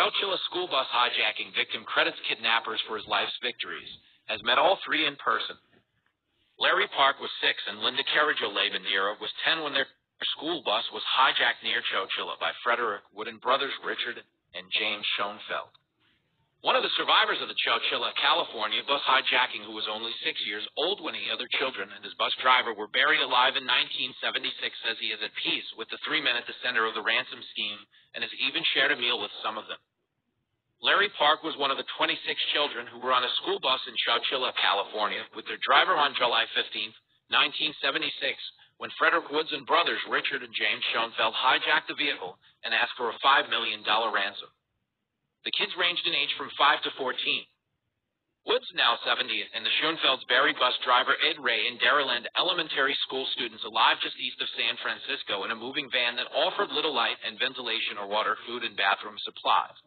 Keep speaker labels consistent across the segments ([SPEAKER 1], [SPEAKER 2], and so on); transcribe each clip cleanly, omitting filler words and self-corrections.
[SPEAKER 1] Chowchilla school bus hijacking victim credits kidnappers for his life's victories, has met all three in person. Larry Park was 6 and Lynda Carrejo Labendeira was 10 when their school bus was hijacked near Chowchilla by Frederick Wood and brothers Richard and James Schoenfeld. One of the survivors of the Chowchilla, California bus hijacking, who was only 6 years old when he other children and his bus driver were buried alive in 1976, says he is at peace with the 3 men at the center of the ransom scheme and has even shared a meal with some of them. Larry Park was one of the 26 children who were on a school bus in Chowchilla, California, with their driver on July 15, 1976, when Frederick Wood and brothers Richard and James Schoenfeld hijacked the vehicle and asked for a $5 million ransom. The kids ranged in age from 5 to 14. Wood's now 70, and the Schoenfelds buried bus driver Ed Ray and Dairyland elementary school students alive just east of San Francisco in a moving van that offered little light and ventilation or water, food, and bathroom supplies.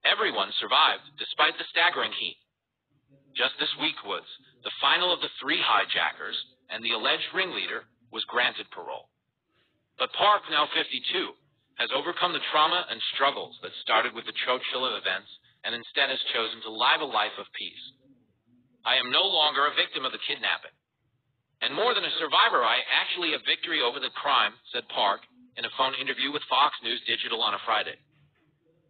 [SPEAKER 1] Everyone survived, despite the staggering heat. Just this week, Woods, the final of the 3 hijackers, and the alleged ringleader, was granted parole. But Park, now 52, has overcome the trauma and struggles that started with the Chowchilla events and instead has chosen to live a life of peace. I am no longer a victim of the kidnapping. And more than a survivor, I actually have victory over the crime, said Park in a phone interview with Fox News Digital on a Friday.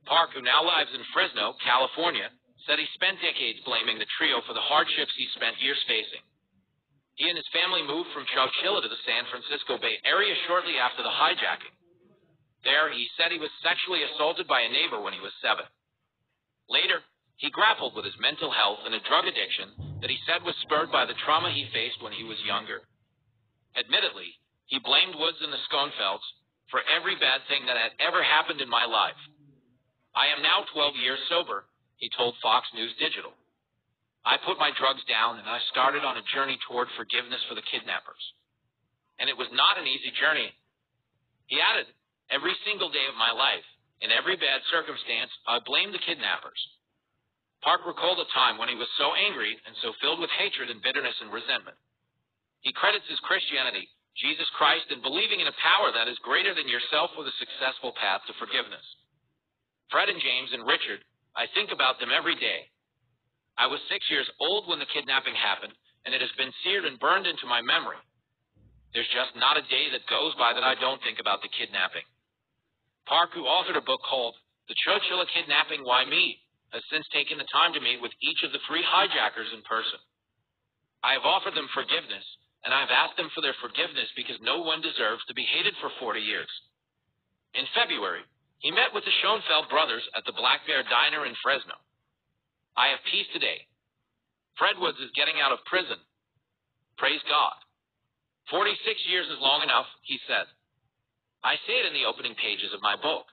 [SPEAKER 1] Park, who now lives in Fresno, California, said he spent decades blaming the trio for the hardships he spent years facing. He and his family moved from Chowchilla to the San Francisco Bay Area shortly after the hijacking. There, he said he was sexually assaulted by a neighbor when he was 7. Later, he grappled with his mental health and a drug addiction that he said was spurred by the trauma he faced when he was younger. Admittedly, he blamed Woods and the Schoenfelds for every bad thing that had ever happened in my life. I am now 12 years sober, he told Fox News Digital. I put my drugs down and I started on a journey toward forgiveness for the kidnappers. And it was not an easy journey. He added, every single day of my life, in every bad circumstance, I blamed the kidnappers. Park recalled a time when he was so angry and so filled with hatred and bitterness and resentment. He credits his Christianity, Jesus Christ, and believing in a power that is greater than yourself with a successful path to forgiveness. Fred and James and Richard, I think about them every day. I was 6 years old when the kidnapping happened, and it has been seared and burned into my memory. There's just not a day that goes by that I don't think about the kidnapping. Park, who authored a book called The Chowchilla Kidnapping, Why Me?, has since taken the time to meet with each of the 3 hijackers in person. I have offered them forgiveness, and I have asked them for their forgiveness because no one deserves to be hated for 40 years. In February, he met with the Schoenfeld brothers at the Black Bear Diner in Fresno. I have peace today. Fred Woods is getting out of prison. Praise God. 46 years is long enough, he said. I say it in the opening pages of my book.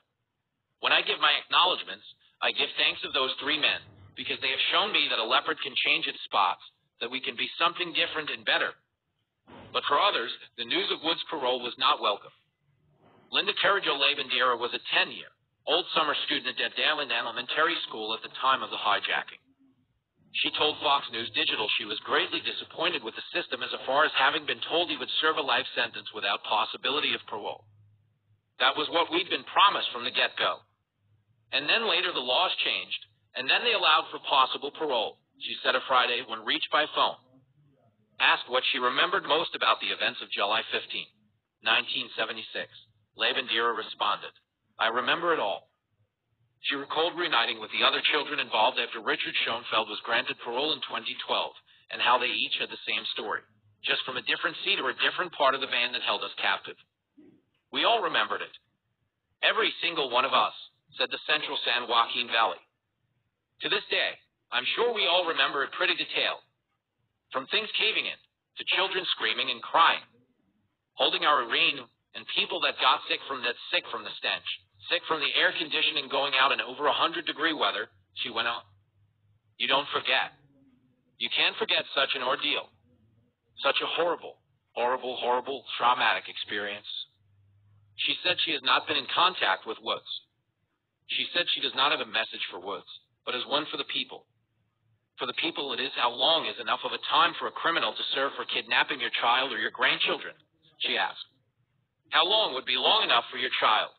[SPEAKER 1] When I give my acknowledgments, I give thanks of those 3 men because they have shown me that a leopard can change its spots, that we can be something different and better. But for others, the news of Wood's parole was not welcome. Lynda Carrejo Labendeira was a 10-year-old summer student at Dairyland Elementary School at the time of the hijacking. She told Fox News Digital she was greatly disappointed with the system as far as having been told he would serve a life sentence without possibility of parole. That was what we'd been promised from the get-go. And then later the laws changed, and then they allowed for possible parole, she said a Friday when reached by phone. Asked what she remembered most about the events of July 15, 1976, Labendeira responded, I remember it all. She recalled reuniting with the other children involved after Richard Schoenfeld was granted parole in 2012, and how they each had the same story, just from a different seat or a different part of the van that held us captive. We all remembered it. Every single one of us, said the Central San Joaquin Valley. To this day, I'm sure we all remember it pretty detailed. From things caving in, to children screaming and crying, holding our urine, and people that got sick from the stench, sick from the air conditioning going out in over 100-degree weather, she went on. You don't forget. You can't forget such an ordeal. Such a horrible, traumatic experience. She said she has not been in contact with Woods. She said she does not have a message for Woods, but has one for the people. For the people, it is how long is enough of a time for a criminal to serve for kidnapping your child or your grandchildren, she asked. How long would be long enough for your child?